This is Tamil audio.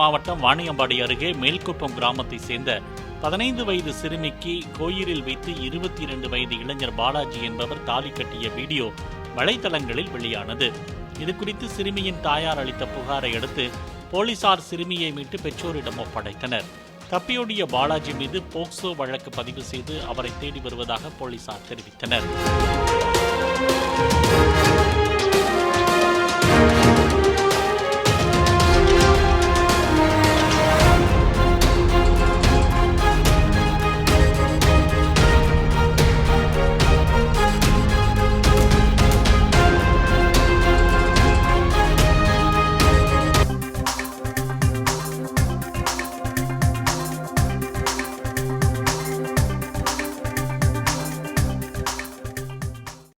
மாவட்டம் வாணியம்பாடி அருகே மேல்குப்பம் கிராமத்தை சேர்ந்த 15 வயது சிறுமிக்கு கோயிலில் வைத்து 22 வயது இளைஞர் பாலாஜி என்பவர் தாலி கட்டிய வீடியோ வலைதளங்களில் வெளியானது. இதுகுறித்து சிறுமியின் தாயார் அளித்த புகாரை அடுத்து போலீசார் சிறுமியை மீட்டு பெற்றோரிடம் ஒப்படைத்தனர். தப்பியோடிய பாலாஜி மீது போக்சோ வழக்கு பதிவு செய்து அவரை தேடி வருவதாக போலீசார் தெரிவித்தனர்.